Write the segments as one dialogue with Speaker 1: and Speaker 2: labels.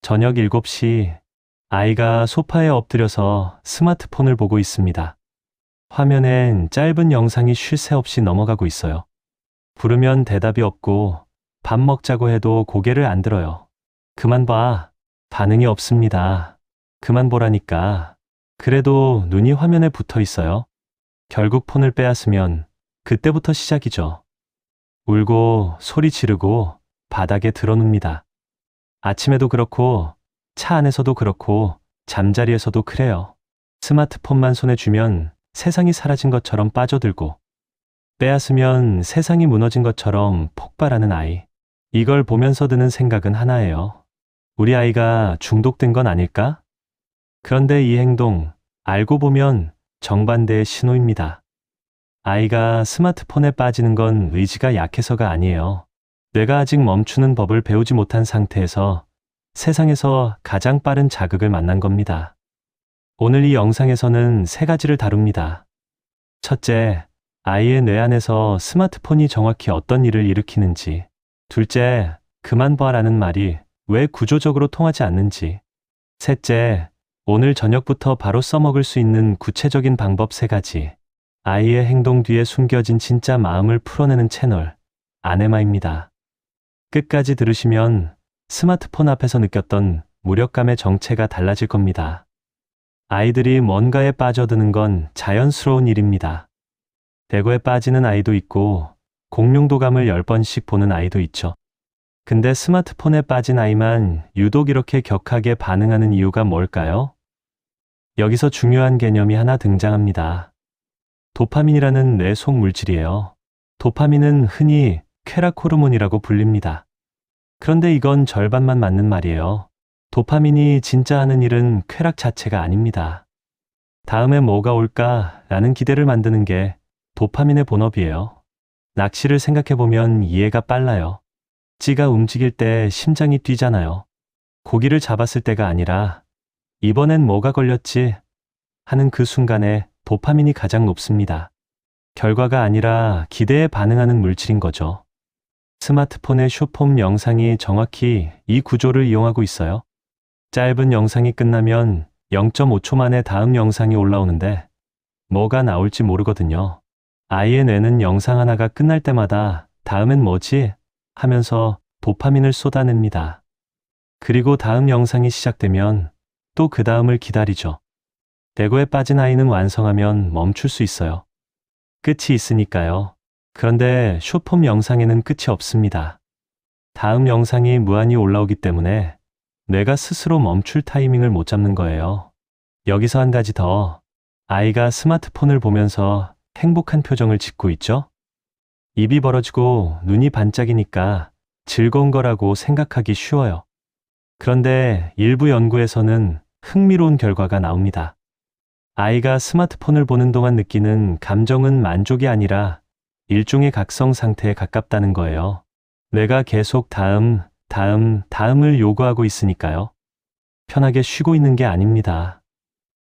Speaker 1: 저녁 7시 아이가 소파에 엎드려서 스마트폰을 보고 있습니다. 화면엔 짧은 영상이 쉴 새 없이 넘어가고 있어요. 부르면 대답이 없고 밥 먹자고 해도 고개를 안 들어요. 그만 봐. 반응이 없습니다. 그만 보라니까. 그래도 눈이 화면에 붙어 있어요. 결국 폰을 빼앗으면 그때부터 시작이죠. 울고 소리 지르고 바닥에 드러눕니다. 아침에도 그렇고 차 안에서도 그렇고 잠자리에서도 그래요. 스마트폰만 손에 쥐면 세상이 사라진 것처럼 빠져들고 빼앗으면 세상이 무너진 것처럼 폭발하는 아이. 이걸 보면서 드는 생각은 하나예요. 우리 아이가 중독된 건 아닐까? 그런데 이 행동 알고 보면 정반대의 신호입니다. 아이가 스마트폰에 빠지는 건 의지가 약해서가 아니에요. 뇌가 아직 멈추는 법을 배우지 못한 상태에서 세상에서 가장 빠른 자극을 만난 겁니다. 오늘 이 영상에서는 3가지를 다룹니다. 첫째, 아이의 뇌 안에서 스마트폰이 정확히 어떤 일을 일으키는지. 둘째, 그만 봐라는 말이 왜 구조적으로 통하지 않는지. 셋째, 오늘 저녁부터 바로 써먹을 수 있는 구체적인 방법 3가지. 아이의 행동 뒤에 숨겨진 진짜 마음을 풀어내는 채널, 아네마입니다. 끝까지 들으시면 스마트폰 앞에서 느꼈던 무력감의 정체가 달라질 겁니다. 아이들이 뭔가에 빠져드는 건 자연스러운 일입니다. 대고에 빠지는 아이도 있고 공룡도감을 10번씩 보는 아이도 있죠. 근데 스마트폰에 빠진 아이만 유독 이렇게 격하게 반응하는 이유가 뭘까요? 여기서 중요한 개념이 하나 등장합니다. 도파민이라는 뇌 속 물질이에요. 도파민은 흔히 쾌락 호르몬이라고 불립니다. 그런데 이건 절반만 맞는 말이에요. 도파민이 진짜 하는 일은 쾌락 자체가 아닙니다. 다음에 뭐가 올까 라는 기대를 만드는 게 도파민의 본업이에요. 낚시를 생각해보면 이해가 빨라요. 찌가 움직일 때 심장이 뛰잖아요. 고기를 잡았을 때가 아니라 이번엔 뭐가 걸렸지 하는 그 순간에 도파민이 가장 높습니다. 결과가 아니라 기대에 반응하는 물질인 거죠. 스마트폰의 숏폼 영상이 정확히 이 구조를 이용하고 있어요. 짧은 영상이 끝나면 0.5초 만에 다음 영상이 올라오는데 뭐가 나올지 모르거든요. 아이의 뇌는 영상 하나가 끝날 때마다 다음엔 뭐지? 하면서 도파민을 쏟아냅니다. 그리고 다음 영상이 시작되면 또 그 다음을 기다리죠. 대고에 빠진 아이는 완성하면 멈출 수 있어요. 끝이 있으니까요. 그런데 숏폼 영상에는 끝이 없습니다. 다음 영상이 무한히 올라오기 때문에 뇌가 스스로 멈출 타이밍을 못 잡는 거예요. 여기서 한 가지 더. 아이가 스마트폰을 보면서 행복한 표정을 짓고 있죠? 입이 벌어지고 눈이 반짝이니까 즐거운 거라고 생각하기 쉬워요. 그런데 일부 연구에서는 흥미로운 결과가 나옵니다. 아이가 스마트폰을 보는 동안 느끼는 감정은 만족이 아니라 일종의 각성 상태에 가깝다는 거예요. 뇌가 계속 다음을 요구하고 있으니까요. 편하게 쉬고 있는 게 아닙니다.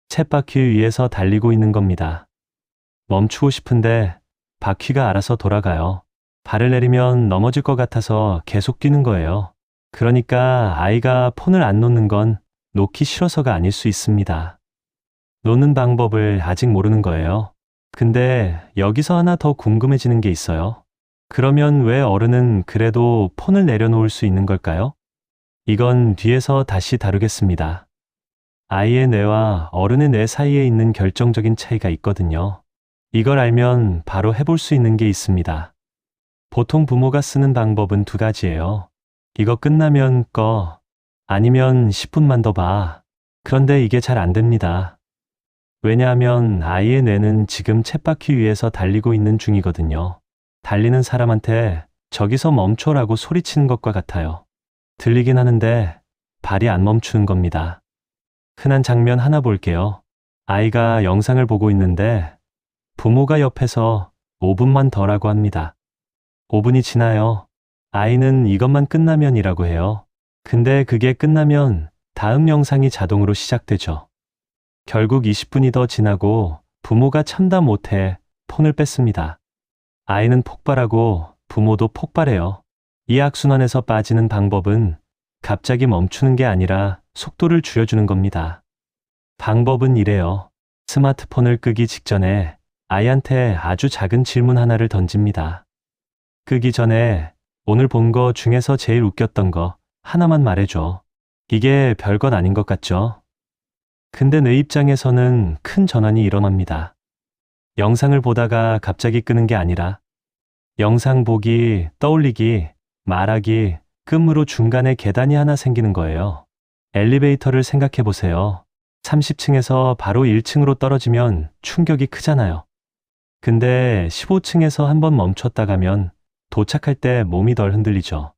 Speaker 1: 쳇바퀴 위에서 달리고 있는 겁니다. 멈추고 싶은데 바퀴가 알아서 돌아가요. 발을 내리면 넘어질 것 같아서 계속 뛰는 거예요. 그러니까 아이가 폰을 안 놓는 건 놓기 싫어서가 아닐 수 있습니다. 놓는 방법을 아직 모르는 거예요. 근데 여기서 하나 더 궁금해지는 게 있어요. 그러면 왜 어른은 그래도 폰을 내려놓을 수 있는 걸까요? 이건 뒤에서 다시 다루겠습니다. 아이의 뇌와 어른의 뇌 사이에 있는 결정적인 차이가 있거든요. 이걸 알면 바로 해볼 수 있는 게 있습니다. 보통 부모가 쓰는 방법은 2가지예요. 이거 끝나면 꺼. 아니면 10분만 더 봐. 그런데 이게 잘 안 됩니다. 왜냐하면 아이의 뇌는 지금 쳇바퀴 위에서 달리고 있는 중이거든요. 달리는 사람한테 저기서 멈춰라고 소리치는 것과 같아요. 들리긴 하는데 발이 안 멈추는 겁니다. 흔한 장면 하나 볼게요. 아이가 영상을 보고 있는데 부모가 옆에서 5분만 더라고 합니다. 5분이 지나요. 아이는 이것만 끝나면이라고 해요. 근데 그게 끝나면 다음 영상이 자동으로 시작되죠. 결국 20분이 더 지나고 부모가 참다 못해 폰을 뺐습니다. 아이는 폭발하고 부모도 폭발해요. 이 악순환에서 빠지는 방법은 갑자기 멈추는 게 아니라 속도를 줄여주는 겁니다. 방법은 이래요. 스마트폰을 끄기 직전에 아이한테 아주 작은 질문 하나를 던집니다. 끄기 전에 오늘 본 거 중에서 제일 웃겼던 거 하나만 말해줘. 이게 별것 아닌 것 같죠? 근데 내 입장에서는 큰 전환이 일어납니다. 영상을 보다가 갑자기 끄는 게 아니라 영상 보기, 떠올리기, 말하기, 끔으로 중간에 계단이 하나 생기는 거예요. 엘리베이터를 생각해 보세요. 30층에서 바로 1층으로 떨어지면 충격이 크잖아요. 근데 15층에서 한번 멈췄다 가면 도착할 때 몸이 덜 흔들리죠.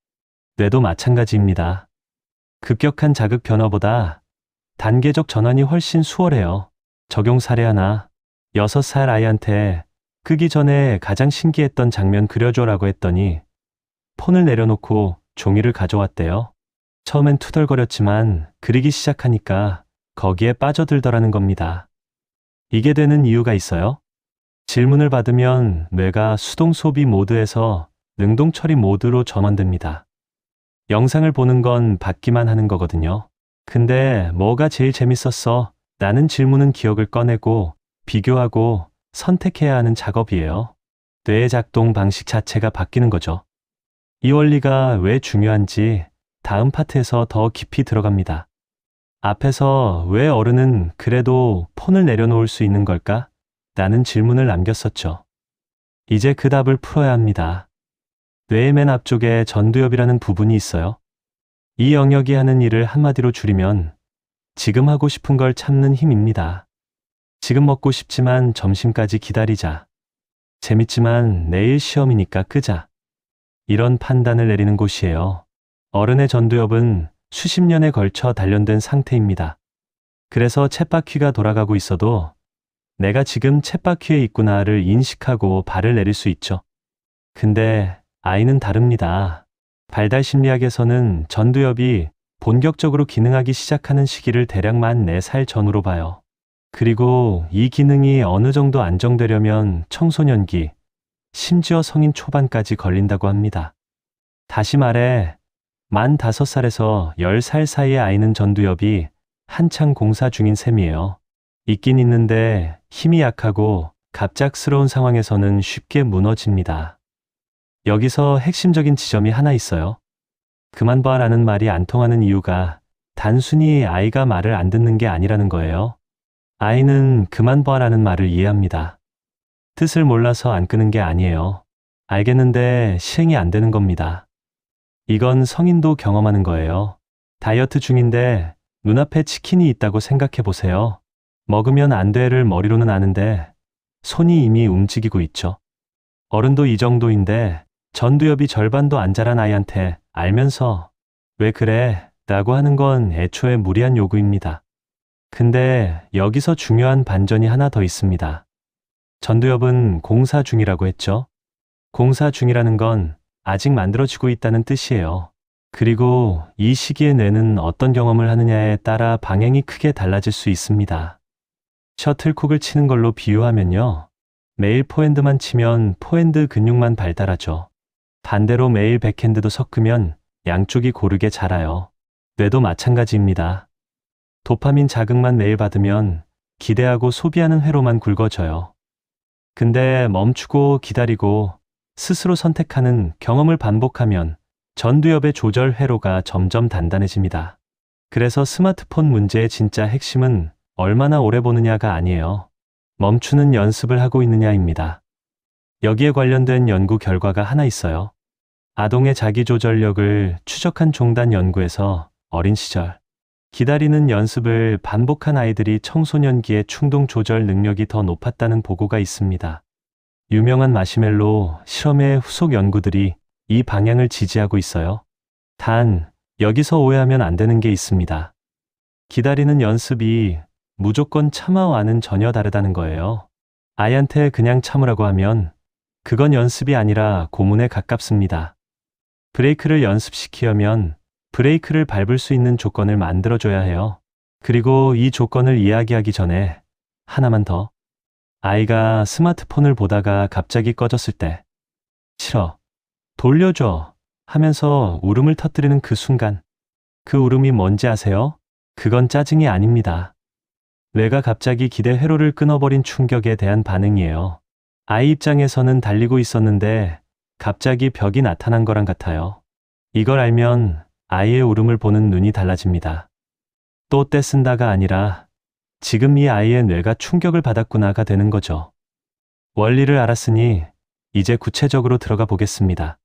Speaker 1: 뇌도 마찬가지입니다. 급격한 자극 변화보다 단계적 전환이 훨씬 수월해요. 적용 사례 하나. 6살 아이한테 끄기 전에 가장 신기했던 장면 그려줘라고 했더니 폰을 내려놓고 종이를 가져왔대요. 처음엔 투덜거렸지만 그리기 시작하니까 거기에 빠져들더라는 겁니다. 이게 되는 이유가 있어요. 질문을 받으면 뇌가 수동 소비 모드에서 능동 처리 모드로 전환됩니다. 영상을 보는 건 받기만 하는 거거든요. 근데 뭐가 제일 재밌었어? 라는 질문은 기억을 꺼내고 비교하고 선택해야 하는 작업이에요. 뇌의 작동 방식 자체가 바뀌는 거죠. 이 원리가 왜 중요한지 다음 파트에서 더 깊이 들어갑니다. 앞에서 왜 어른은 그래도 폰을 내려놓을 수 있는 걸까? 라는 질문을 남겼었죠. 이제 그 답을 풀어야 합니다. 뇌의 맨 앞쪽에 전두엽이라는 부분이 있어요. 이 영역이 하는 일을 한마디로 줄이면 지금 하고 싶은 걸 참는 힘입니다. 지금 먹고 싶지만 점심까지 기다리자. 재밌지만 내일 시험이니까 끄자. 이런 판단을 내리는 곳이에요. 어른의 전두엽은 수십 년에 걸쳐 단련된 상태입니다. 그래서 쳇바퀴가 돌아가고 있어도 내가 지금 쳇바퀴에 있구나를 인식하고 발을 내릴 수 있죠. 근데 아이는 다릅니다. 발달 심리학에서는 전두엽이 본격적으로 기능하기 시작하는 시기를 대략 만 4살 전후로 봐요. 그리고 이 기능이 어느 정도 안정되려면 청소년기, 심지어 성인 초반까지 걸린다고 합니다. 다시 말해, 만 5살에서 10살 사이의 아이는 전두엽이 한창 공사 중인 셈이에요. 있긴 있는데 힘이 약하고 갑작스러운 상황에서는 쉽게 무너집니다. 여기서 핵심적인 지점이 하나 있어요. 그만 봐라는 말이 안 통하는 이유가 단순히 아이가 말을 안 듣는 게 아니라는 거예요. 아이는 그만 봐라는 말을 이해합니다. 뜻을 몰라서 안 끄는 게 아니에요. 알겠는데 실행이 안 되는 겁니다. 이건 성인도 경험하는 거예요. 다이어트 중인데 눈앞에 치킨이 있다고 생각해 보세요. 먹으면 안 돼를 머리로는 아는데 손이 이미 움직이고 있죠. 어른도 이 정도인데 전두엽이 절반도 안 자란 아이한테 알면서 왜 그래? 라고 하는 건 애초에 무리한 요구입니다. 근데 여기서 중요한 반전이 하나 더 있습니다. 전두엽은 공사 중이라고 했죠. 공사 중이라는 건 아직 만들어지고 있다는 뜻이에요. 그리고 이 시기의 뇌는 어떤 경험을 하느냐에 따라 방향이 크게 달라질 수 있습니다. 셔틀콕을 치는 걸로 비유하면요. 매일 포핸드만 치면 포핸드 근육만 발달하죠. 반대로 매일 백핸드도 섞으면 양쪽이 고르게 자라요. 뇌도 마찬가지입니다. 도파민 자극만 매일 받으면 기대하고 소비하는 회로만 굵어져요. 근데 멈추고 기다리고 스스로 선택하는 경험을 반복하면 전두엽의 조절 회로가 점점 단단해집니다. 그래서 스마트폰 문제의 진짜 핵심은 얼마나 오래 보느냐가 아니에요. 멈추는 연습을 하고 있느냐입니다. 여기에 관련된 연구 결과가 하나 있어요. 아동의 자기조절력을 추적한 종단 연구에서 어린 시절 기다리는 연습을 반복한 아이들이 청소년기의 충동 조절 능력이 더 높았다는 보고가 있습니다. 유명한 마시멜로 실험의 후속 연구들이 이 방향을 지지하고 있어요. 단, 여기서 오해하면 안 되는 게 있습니다. 기다리는 연습이 무조건 참아와는 전혀 다르다는 거예요. 아이한테 그냥 참으라고 하면 그건 연습이 아니라 고문에 가깝습니다. 브레이크를 연습시키려면 브레이크를 밟을 수 있는 조건을 만들어줘야 해요. 그리고 이 조건을 이야기하기 전에 하나만 더. 아이가 스마트폰을 보다가 갑자기 꺼졌을 때 싫어, 돌려줘 하면서 울음을 터뜨리는 그 순간 그 울음이 뭔지 아세요? 그건 짜증이 아닙니다. 뇌가 갑자기 기대 회로를 끊어버린 충격에 대한 반응이에요. 아이 입장에서는 달리고 있었는데 갑자기 벽이 나타난 거랑 같아요. 이걸 알면 아이의 울음을 보는 눈이 달라집니다. 또 떼쓴다가 아니라 지금 이 아이의 뇌가 충격을 받았구나가 되는 거죠. 원리를 알았으니 이제 구체적으로 들어가 보겠습니다.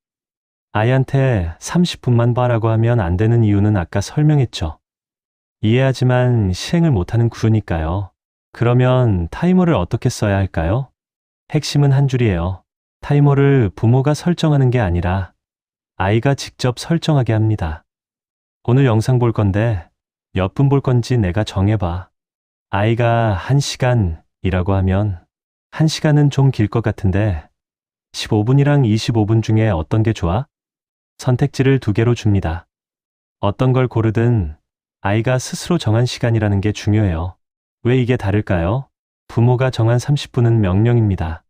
Speaker 1: 아이한테 30분만 봐라고 하면 안 되는 이유는 아까 설명했죠. 이해하지만 시행을 못하는 구조니까요. 그러면 타이머를 어떻게 써야 할까요? 핵심은 한 줄이에요. 타이머를 부모가 설정하는 게 아니라 아이가 직접 설정하게 합니다. 오늘 영상 볼 건데 몇 분 볼 건지 내가 정해봐. 아이가 1시간이라고 하면 1시간은 좀 길 것 같은데 15분이랑 25분 중에 어떤 게 좋아? 선택지를 2개로 줍니다. 어떤 걸 고르든 아이가 스스로 정한 시간이라는 게 중요해요. 왜 이게 다를까요? 부모가 정한 30분은 명령입니다.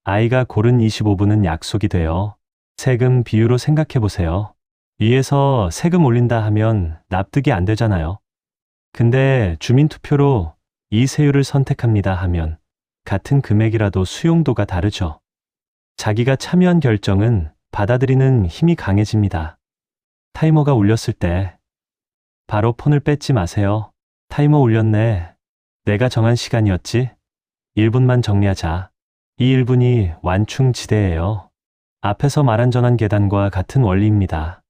Speaker 1: 아이가 고른 25분은 약속이 돼요. 세금 비유로 생각해 보세요. 위에서 세금 올린다 하면 납득이 안 되잖아요. 근데 주민투표로 이 세율을 선택합니다 하면 같은 금액이라도 수용도가 다르죠. 자기가 참여한 결정은 받아들이는 힘이 강해집니다. 타이머가 울렸을 때 바로 폰을 뺏지 마세요. 타이머 울렸네. 내가 정한 시간이었지? 1분만 정리하자. 이 1분이 완충지대예요. 앞에서 말한 전환 계단과 같은 원리입니다.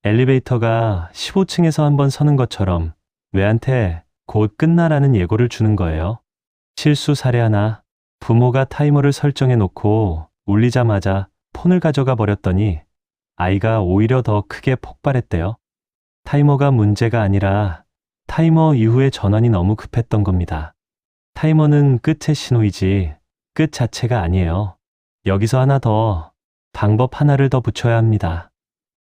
Speaker 1: 엘리베이터가 15층에서 한번 서는 것처럼 뇌한테 곧 끝나라는 예고를 주는 거예요. 실수 사례 하나, 부모가 타이머를 설정해 놓고 울리자마자 폰을 가져가 버렸더니 아이가 오히려 더 크게 폭발했대요. 타이머가 문제가 아니라 타이머 이후의 전환이 너무 급했던 겁니다. 타이머는 끝의 신호이지 끝 자체가 아니에요. 여기서 하나 더, 방법 하나를 더 붙여야 합니다.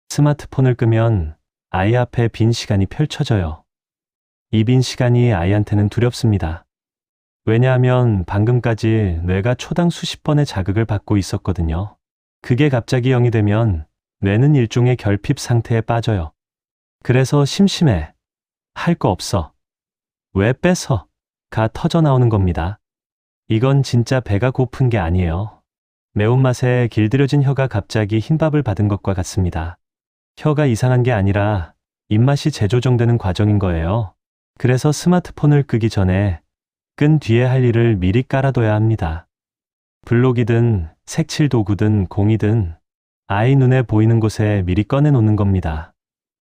Speaker 1: 스마트폰을 끄면 아이 앞에 빈 시간이 펼쳐져요. 이 빈 시간이 아이한테는 두렵습니다. 왜냐하면 방금까지 뇌가 초당 수십 번의 자극을 받고 있었거든요. 그게 갑자기 0이 되면 뇌는 일종의 결핍 상태에 빠져요. 그래서 심심해. 할 거 없어. 왜 뺏어? 가 터져 나오는 겁니다. 이건 진짜 배가 고픈 게 아니에요. 매운맛에 길들여진 혀가 갑자기 흰밥을 받은 것과 같습니다. 혀가 이상한 게 아니라 입맛이 재조정되는 과정인 거예요. 그래서 스마트폰을 끄기 전에 끈 뒤에 할 일을 미리 깔아둬야 합니다. 블록이든 색칠 도구든 공이든 아이 눈에 보이는 곳에 미리 꺼내놓는 겁니다.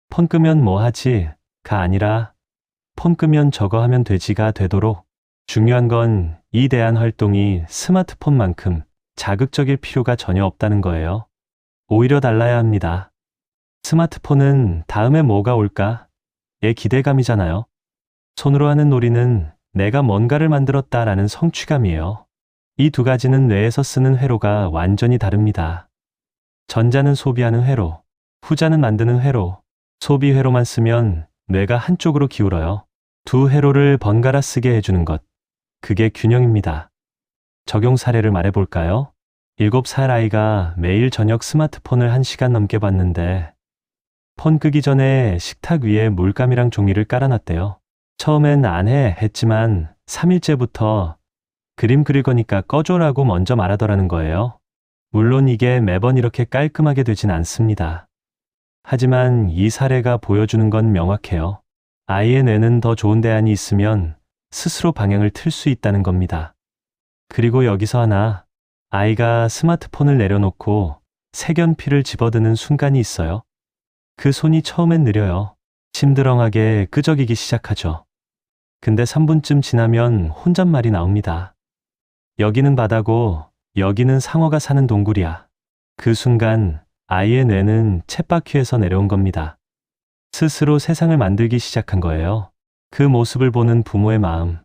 Speaker 1: 폰 끄면 뭐 하지? 가 아니라 폰 끄면 저거 하면 되지가 되도록 중요한 건 이 대한 활동이 스마트폰만큼 자극적일 필요가 전혀 없다는 거예요. 오히려 달라야 합니다. 스마트폰은 다음에 뭐가 올까? 의 기대감이잖아요. 손으로 하는 놀이는 내가 뭔가를 만들었다라는 성취감이에요. 이 두 가지는 뇌에서 쓰는 회로가 완전히 다릅니다. 전자는 소비하는 회로, 후자는 만드는 회로. 소비 회로만 쓰면 뇌가 한쪽으로 기울어요. 두 회로를 번갈아 쓰게 해주는 것. 그게 균형입니다. 적용 사례를 말해볼까요? 7살 아이가 매일 저녁 스마트폰을 1시간 넘게 봤는데 폰 끄기 전에 식탁 위에 물감이랑 종이를 깔아놨대요. 처음엔 안 해 했지만 3일째부터 그림 그릴 거니까 꺼줘라고 먼저 말하더라는 거예요. 물론 이게 매번 이렇게 깔끔하게 되진 않습니다. 하지만 이 사례가 보여주는 건 명확해요. 아이의 뇌는 더 좋은 대안이 있으면 스스로 방향을 틀 수 있다는 겁니다. 그리고 여기서 하나, 아이가 스마트폰을 내려놓고 색연필을 집어드는 순간이 있어요. 그 손이 처음엔 느려요. 심드렁하게 끄적이기 시작하죠. 근데 3분쯤 지나면 혼잣말이 나옵니다. 여기는 바다고 여기는 상어가 사는 동굴이야. 그 순간 아이의 뇌는 쳇바퀴에서 내려온 겁니다. 스스로 세상을 만들기 시작한 거예요. 그 모습을 보는 부모의 마음.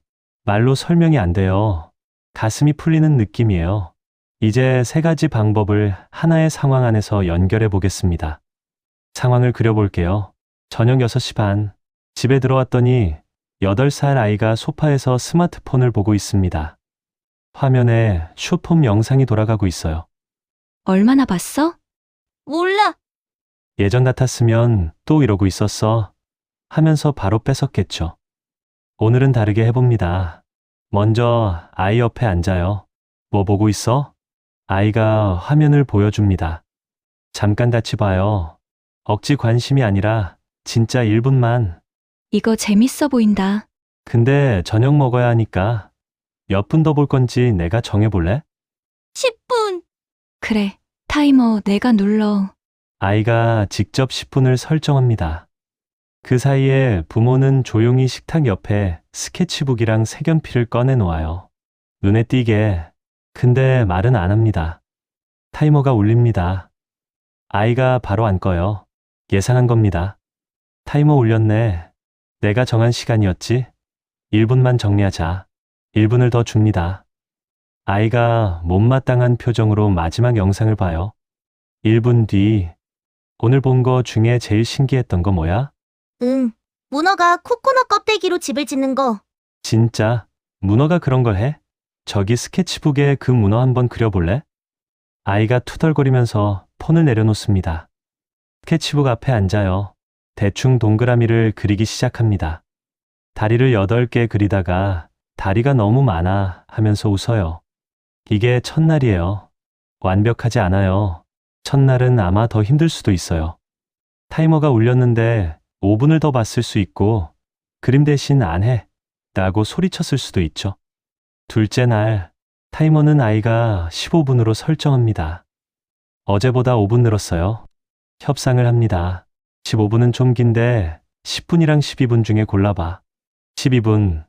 Speaker 1: 말로 설명이 안 돼요. 가슴이 풀리는 느낌이에요. 이제 3가지 방법을 하나의 상황 안에서 연결해 보겠습니다. 상황을 그려볼게요. 저녁 6시 반. 집에 들어왔더니 8살 아이가 소파에서 스마트폰을 보고 있습니다. 화면에 숏폼 영상이 돌아가고 있어요.
Speaker 2: 얼마나 봤어?
Speaker 3: 몰라.
Speaker 1: 예전 같았으면 또 이러고 있었어 하면서 바로 뺏었겠죠. 오늘은 다르게 해봅니다. 먼저 아이 옆에 앉아요. 뭐 보고 있어? 아이가 화면을 보여줍니다. 잠깐 같이 봐요. 억지 관심이 아니라 진짜 1분만.
Speaker 2: 이거 재밌어 보인다.
Speaker 1: 근데 저녁 먹어야 하니까 몇 분 더 볼 건지 내가 정해볼래?
Speaker 3: 10분.
Speaker 2: 그래, 타이머 내가 눌러.
Speaker 1: 아이가 직접 10분을 설정합니다. 그 사이에 부모는 조용히 식탁 옆에 스케치북이랑 색연필을 꺼내 놓아요. 눈에 띄게. 근데 말은 안 합니다. 타이머가 울립니다. 아이가 바로 안 꺼요. 예상한 겁니다. 타이머 울렸네. 내가 정한 시간이었지? 1분만 정리하자. 1분을 더 줍니다. 아이가 못마땅한 표정으로 마지막 영상을 봐요. 1분 뒤. 오늘 본 거 중에 제일 신기했던 거 뭐야?
Speaker 3: 응. 문어가 코코넛 껍데기로 집을 짓는 거.
Speaker 1: 진짜 문어가 그런 걸 해? 저기 스케치북에 그 문어 한번 그려볼래? 아이가 투덜거리면서 폰을 내려놓습니다. 스케치북 앞에 앉아요. 대충 동그라미를 그리기 시작합니다. 다리를 8개 그리다가 다리가 너무 많아 하면서 웃어요. 이게 첫날이에요. 완벽하지 않아요. 첫날은 아마 더 힘들 수도 있어요. 타이머가 울렸는데 5분을 더 봤을 수 있고 그림 대신 안 해 라고 소리쳤을 수도 있죠. 둘째 날, 타이머는 아이가 15분으로 설정합니다. 어제보다 5분 늘었어요. 협상을 합니다. 15분은 좀 긴데 10분이랑 12분 중에 골라봐. 12분.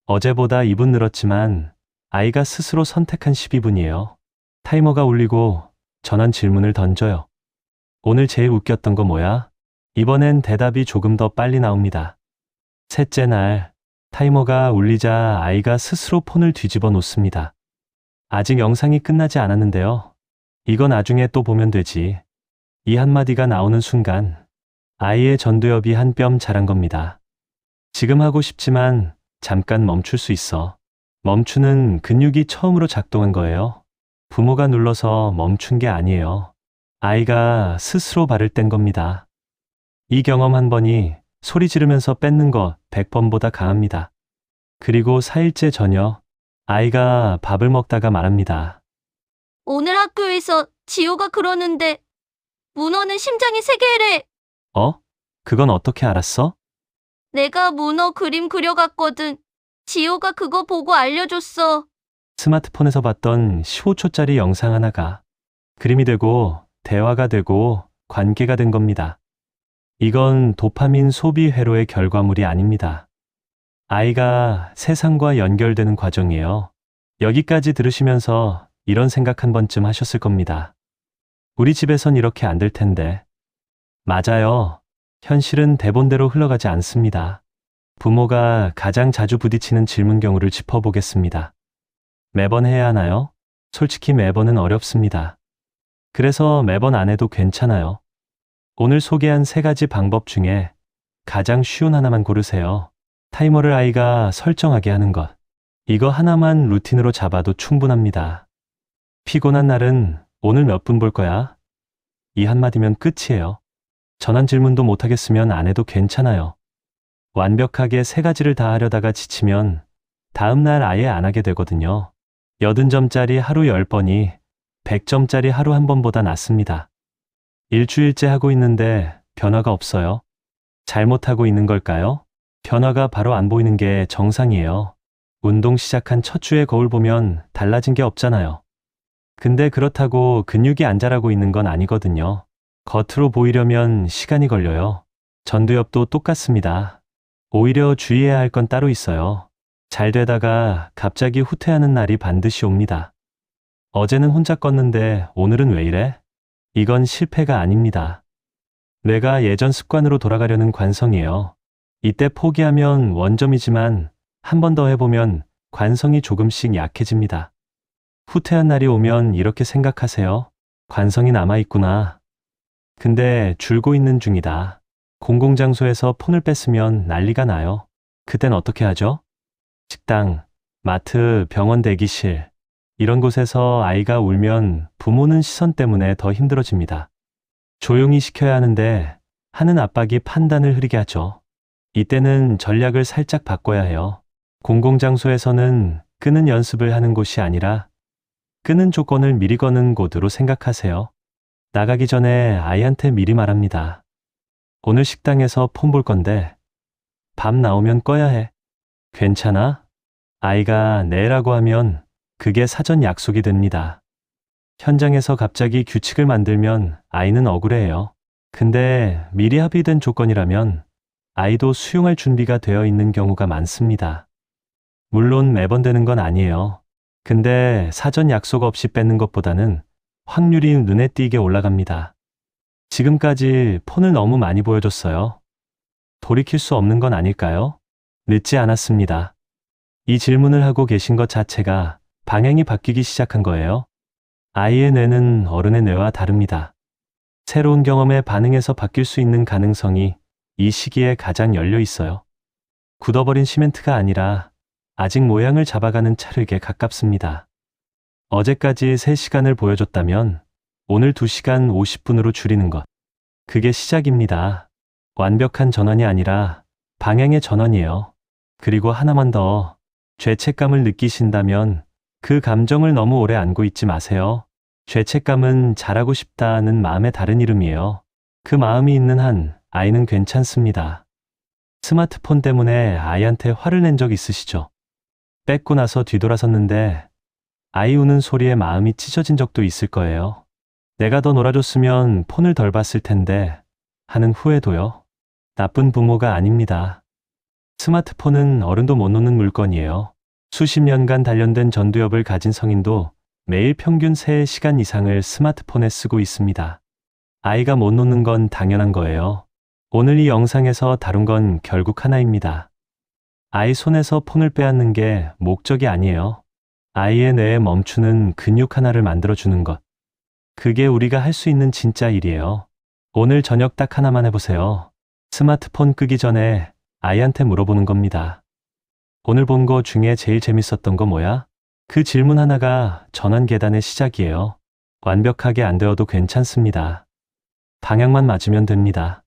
Speaker 1: 어제보다 2분 늘었지만 아이가 스스로 선택한 12분이에요. 타이머가 울리고 전원 질문을 던져요. 오늘 제일 웃겼던 거 뭐야? 이번엔 대답이 조금 더 빨리 나옵니다. 셋째 날, 타이머가 울리자 아이가 스스로 폰을 뒤집어 놓습니다. 아직 영상이 끝나지 않았는데요. 이거 나중에 또 보면 되지. 이 한마디가 나오는 순간 아이의 전두엽이 한 뼘 자란 겁니다. 지금 하고 싶지만 잠깐 멈출 수 있어. 멈추는 근육이 처음으로 작동한 거예요. 부모가 눌러서 멈춘 게 아니에요. 아이가 스스로 발을 뗀 겁니다. 이 경험 한 번이 소리 지르면서 뺏는 것 100번보다 강합니다. 그리고 4일째 저녁, 아이가 밥을 먹다가 말합니다.
Speaker 3: 오늘 학교에서 지호가 그러는데 문어는 심장이 3개래.
Speaker 1: 어? 그건 어떻게 알았어?
Speaker 3: 내가 문어 그림 그려갔거든. 지호가 그거 보고 알려줬어.
Speaker 1: 스마트폰에서 봤던 15초짜리 영상 하나가 그림이 되고 대화가 되고 관계가 된 겁니다. 이건 도파민 소비 회로의 결과물이 아닙니다. 아이가 세상과 연결되는 과정이에요. 여기까지 들으시면서 이런 생각 한 번쯤 하셨을 겁니다. 우리 집에선 이렇게 안 될 텐데. 맞아요. 현실은 대본대로 흘러가지 않습니다. 부모가 가장 자주 부딪히는 질문경우를 짚어보겠습니다. 매번 해야 하나요? 솔직히 매번은 어렵습니다. 그래서 매번 안 해도 괜찮아요. 오늘 소개한 3가지 방법 중에 가장 쉬운 하나만 고르세요. 타이머를 아이가 설정하게 하는 것. 이거 하나만 루틴으로 잡아도 충분합니다. 피곤한 날은 오늘 몇 분 볼 거야? 이 한마디면 끝이에요. 전환 질문도 못하겠으면 안 해도 괜찮아요. 완벽하게 3가지를 다 하려다가 지치면 다음날 아예 안 하게 되거든요. 80점짜리 하루 10번이 100점짜리 하루 1번보다 낫습니다. 일주일째 하고 있는데 변화가 없어요. 잘못하고 있는 걸까요? 변화가 바로 안 보이는 게 정상이에요. 운동 시작한 첫 주에 거울 보면 달라진 게 없잖아요. 근데 그렇다고 근육이 안 자라고 있는 건 아니거든요. 겉으로 보이려면 시간이 걸려요. 전두엽도 똑같습니다. 오히려 주의해야 할 건 따로 있어요. 잘 되다가 갑자기 후퇴하는 날이 반드시 옵니다. 어제는 혼자 껐는데 오늘은 왜 이래? 이건 실패가 아닙니다. 뇌가 예전 습관으로 돌아가려는 관성이에요. 이때 포기하면 원점이지만 한 번 더 해보면 관성이 조금씩 약해집니다. 후퇴한 날이 오면 이렇게 생각하세요. 관성이 남아있구나. 근데 줄고 있는 중이다. 공공장소에서 폰을 뺐으면 난리가 나요. 그땐 어떻게 하죠? 식당, 마트, 병원 대기실. 이런 곳에서 아이가 울면 부모는 시선 때문에 더 힘들어집니다. 조용히 시켜야 하는데 하는 압박이 판단을 흐리게 하죠. 이때는 전략을 살짝 바꿔야 해요. 공공장소에서는 끄는 연습을 하는 곳이 아니라 끄는 조건을 미리 거는 곳으로 생각하세요. 나가기 전에 아이한테 미리 말합니다. 오늘 식당에서 폰 볼 건데 밤 나오면 꺼야 해. 괜찮아? 아이가 네라고 하면 그게 사전 약속이 됩니다. 현장에서 갑자기 규칙을 만들면 아이는 억울해해요. 근데 미리 합의된 조건이라면 아이도 수용할 준비가 되어 있는 경우가 많습니다. 물론 매번 되는 건 아니에요. 근데 사전 약속 없이 뺏는 것보다는 확률이 눈에 띄게 올라갑니다. 지금까지 폰을 너무 많이 보여줬어요. 돌이킬 수 없는 건 아닐까요? 늦지 않았습니다. 이 질문을 하고 계신 것 자체가 방향이 바뀌기 시작한 거예요. 아이의 뇌는 어른의 뇌와 다릅니다. 새로운 경험에 반응해서 바뀔 수 있는 가능성이 이 시기에 가장 열려 있어요. 굳어버린 시멘트가 아니라 아직 모양을 잡아가는 찰흙에 가깝습니다. 어제까지 3시간을 보여줬다면 오늘 2시간 50분으로 줄이는 것. 그게 시작입니다. 완벽한 전환이 아니라 방향의 전환이에요. 그리고 하나만 더, 죄책감을 느끼신다면 그 감정을 너무 오래 안고 있지 마세요. 죄책감은 잘하고 싶다는 마음의 다른 이름이에요. 그 마음이 있는 한 아이는 괜찮습니다. 스마트폰 때문에 아이한테 화를 낸 적 있으시죠? 뺏고 나서 뒤돌아섰는데 아이 우는 소리에 마음이 찢어진 적도 있을 거예요. 내가 더 놀아줬으면 폰을 덜 봤을 텐데 하는 후회도요. 나쁜 부모가 아닙니다. 스마트폰은 어른도 못 놓는 물건이에요. 수십 년간 단련된 전두엽을 가진 성인도 매일 평균 3시간 이상을 스마트폰에 쓰고 있습니다. 아이가 못 놓는 건 당연한 거예요. 오늘 이 영상에서 다룬 건 결국 하나입니다. 아이 손에서 폰을 빼앗는 게 목적이 아니에요. 아이의 뇌에 멈추는 근육 하나를 만들어주는 것. 그게 우리가 할 수 있는 진짜 일이에요. 오늘 저녁 딱 하나만 해보세요. 스마트폰 끄기 전에 아이한테 물어보는 겁니다. 오늘 본 거 중에 제일 재밌었던 거 뭐야? 그 질문 하나가 전환 계단의 시작이에요. 완벽하게 안 되어도 괜찮습니다. 방향만 맞으면 됩니다.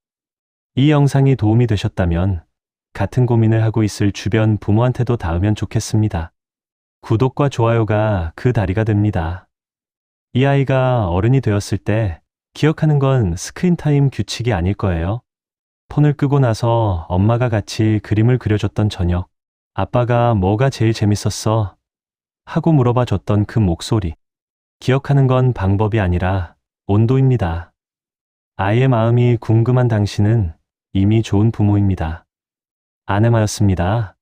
Speaker 1: 이 영상이 도움이 되셨다면 같은 고민을 하고 있을 주변 부모한테도 닿으면 좋겠습니다. 구독과 좋아요가 그 다리가 됩니다. 이 아이가 어른이 되었을 때 기억하는 건 스크린타임 규칙이 아닐 거예요. 폰을 끄고 나서 엄마가 같이 그림을 그려줬던 저녁, 아빠가 뭐가 제일 재밌었어? 하고 물어봐 줬던 그 목소리. 기억하는 건 방법이 아니라 온도입니다. 아이의 마음이 궁금한 당신은 이미 좋은 부모입니다. 아내마였습니다.